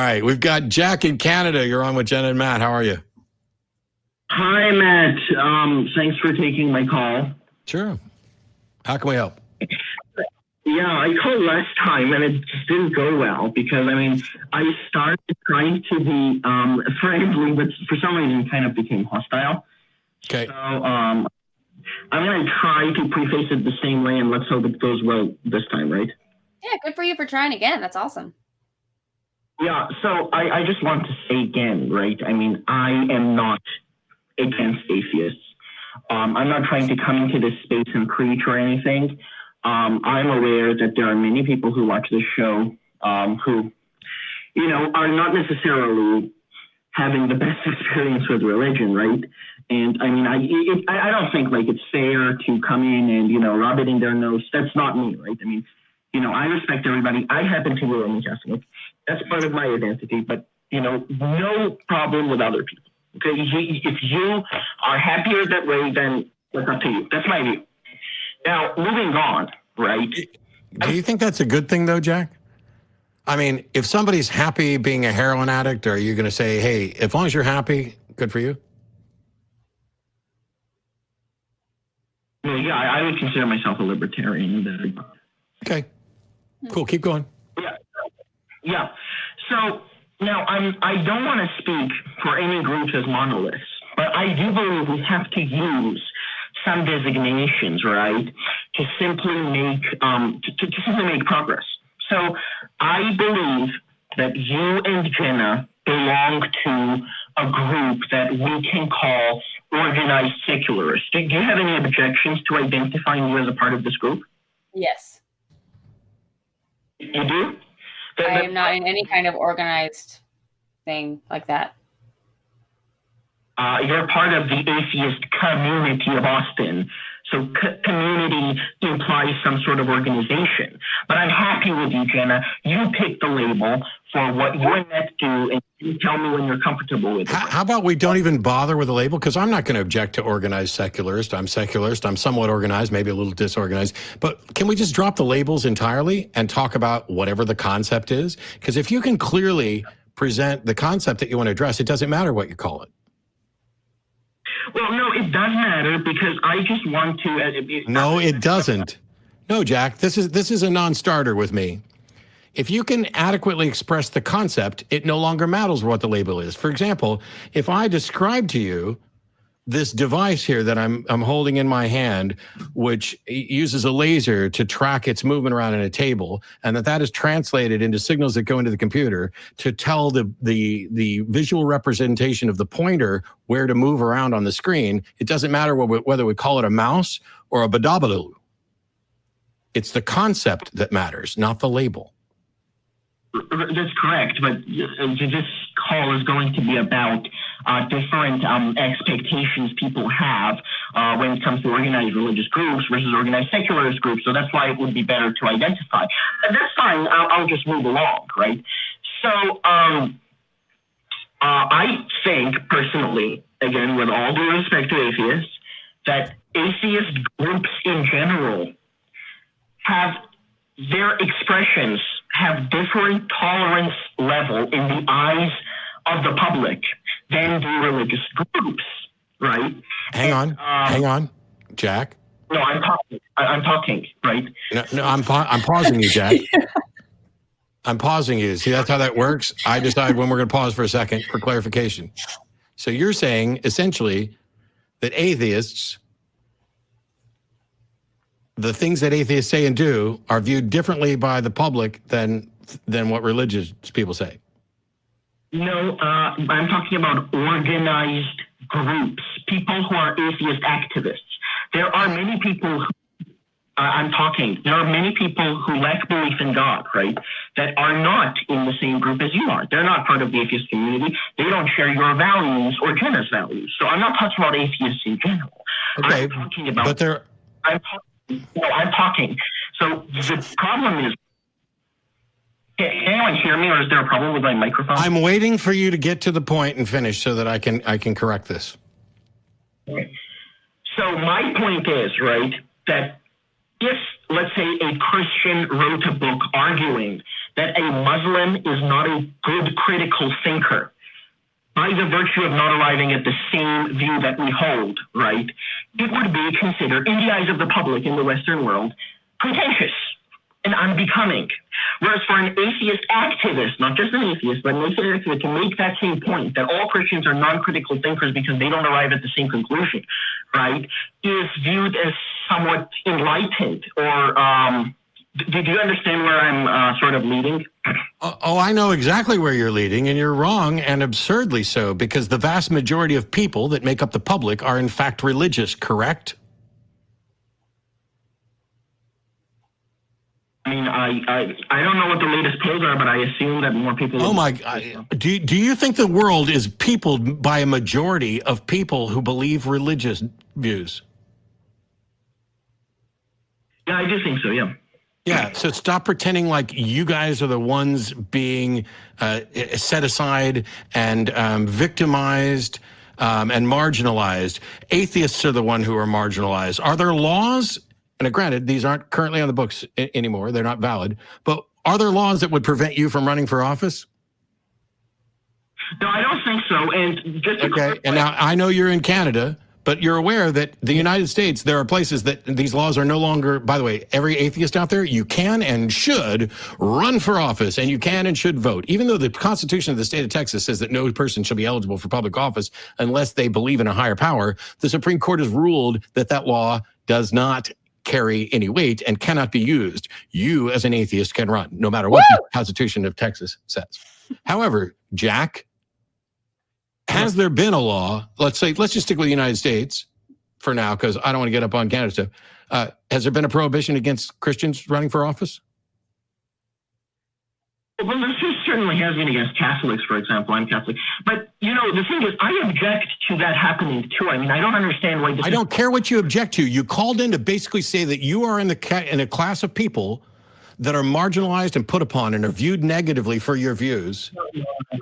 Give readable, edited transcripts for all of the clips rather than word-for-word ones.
right. We've got Jack in Canada. You're on with Jenna and Matt. How are you? Hi, Matt. Thanks for taking my call. Sure. How can we help? Yeah, I called last time and it just didn't go well because, I started trying to be friendly, but for some reason kind of became hostile. Okay. So I'm going to try to preface it the same way and let's hope it goes well this time, right? Yeah, good for you for trying again. That's awesome. Yeah, so I just want to say again, right? I am not against atheists. I'm not trying to come into this space and preach or anything. I'm aware that there are many people who watch this show who, are not necessarily having the best experience with religion, right? And I don't think it's fair to come in and, rub it in their nose. That's not me, right? I respect everybody. I happen to be Roman Catholic. That's part of my identity, but, no problem with other people. Okay, if you are happier that way, then it's up to you. That's my view. Now, moving on, right? Do you think that's a good thing, though, Jack? If somebody's happy being a heroin addict, are you going to say, hey, as long as you're happy, good for you? Well, yeah, I would consider myself a libertarian. Okay, cool. Keep going. Yeah. So now I don't want to speak for any groups as monoliths, but I do believe we have to use some designations, right, to simply make simply make progress. So I believe that you and Jenna belong to a group that we can call organized secularists. Do you have any objections to identifying you as a part of this group? Yes. You do? I am not in any kind of organized thing like that. You're part of the Atheist Community of Austin. So community implies some sort of organization. But I'm happy with you, Jenna. You pick the label for what you and Matt do, and you tell me when you're comfortable with it. How about we don't even bother with the label? Because I'm not going to object to organized secularist. I'm secularist. I'm somewhat organized, maybe a little disorganized. But can we just drop the labels entirely and talk about whatever the concept is? Because if you can clearly present the concept that you want to address, it doesn't matter what you call it. Well, no, it does matter because I just want to. No, it doesn't. No, Jack, this is a non-starter with me. If you can adequately express the concept, it no longer matters what the label is. For example, if I describe to you this device here that I'm holding in my hand, which uses a laser to track its movement around in a table, and that is translated into signals that go into the computer to tell the visual representation of the pointer where to move around on the screen, it doesn't matter whether we call it a mouse or a badabaloo. It's the concept that matters, not the label. That's correct, but this call is going to be about different expectations people have when it comes to organized religious groups versus organized secularist groups. So that's why it would be better to identify. And that's fine. I'll just move along, right? So I think personally, again, with all due respect to atheists, that atheist groups in general have their expressions have different tolerance level in the eyes of the public than do religious groups, right? Hang on, Jack. No, I'm talking, right? No, I'm pausing you, Jack. I'm pausing you. See, that's how that works. I decide when we're going to pause for a second for clarification. So you're saying essentially that atheists, the things that atheists say and do are viewed differently by the public than what religious people say. No, I'm talking about organized groups, people who are atheist activists. There are many people there are many people who lack belief in God, right, that are not in the same group as you are. They're not part of the atheist community. They don't share your values or Jenna's values. So I'm not talking about atheists in general. Okay, I'm talking about... but they're... I'm talking. So the problem is, can anyone hear me, or is there a problem with my microphone? I'm waiting for you to get to the point and finish so that I can correct this. Okay. So my point is, right, that if, let's say, a Christian wrote a book arguing that a Muslim is not a good critical thinker by the virtue of not arriving at the same view that we hold, right, it would be considered, in the eyes of the public in the Western world, pretentious and unbecoming. Whereas for an atheist activist, not just an atheist, but an atheist activist, to make that same point, that all Christians are non-critical thinkers because they don't arrive at the same conclusion, right, is viewed as somewhat enlightened or do you understand where I'm sort of leading? Oh, I know exactly where you're leading, and you're wrong, and absurdly so, because the vast majority of people that make up the public are in fact religious, correct? I mean, I don't know what the latest polls are, but I assume that more people... Oh my God. Do you think the world is peopled by a majority of people who believe religious views? Yeah, I do think so, yeah. Yeah, so stop pretending like you guys are the ones being set aside and victimized and marginalized. Atheists are the one who are marginalized. Are there laws? And granted, these aren't currently on the books anymore. They're not valid. But are there laws that would prevent you from running for office? No, I don't think so. And just okay, and now I know you're in Canada, but you're aware that the United States, there are places that these laws are no longer, by the way, every atheist out there, you can and should run for office, and you can and should vote. Even though the Constitution of the state of Texas says that no person shall be eligible for public office unless they believe in a higher power, the Supreme Court has ruled that that law does not carry any weight and cannot be used. You, as an atheist, can run, no matter what the Constitution of Texas says. However, Jack, has there been a law, let's just stick with the United States for now, because I don't want to get up on Canada stuff. Has there been a prohibition against Christians running for office? Well, this certainly has been against Catholics, for example. I'm Catholic. But, you know, the thing is, I object to that happening, too. I mean, I don't understand why... I don't care what you object to. You called in to basically say that you are in a class of people that are marginalized and put upon and are viewed negatively for your views,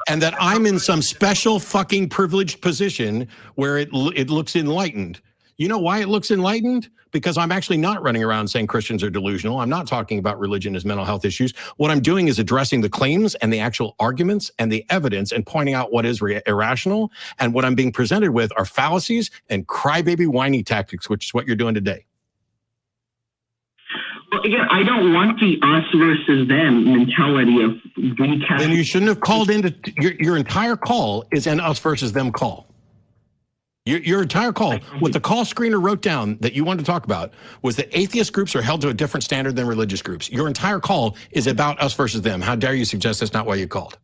and that I'm in some special fucking privileged position where it looks enlightened. You know why it looks enlightened? Because I'm actually not running around saying Christians are delusional. I'm not talking about religion as mental health issues. What I'm doing is addressing the claims and the actual arguments and the evidence and pointing out what is irrational. And what I'm being presented with are fallacies and crybaby whiny tactics, which is what you're doing today. Well, again, I don't want the us versus them mentality of we can... Then you shouldn't have called into your entire call is an us versus them call. Your entire call, what the call screener wrote down that you wanted to talk about was that atheist groups are held to a different standard than religious groups. Your entire call is about us versus them. How dare you suggest that's not why you called?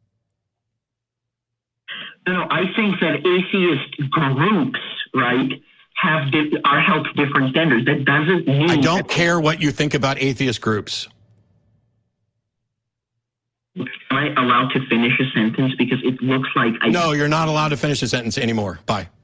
No, I think that atheist groups, right, are held to different standards. That doesn't mean... I don't care what you think about atheist groups. Am I allowed to finish a sentence? Because it looks like No, you're not allowed to finish a sentence anymore. Bye.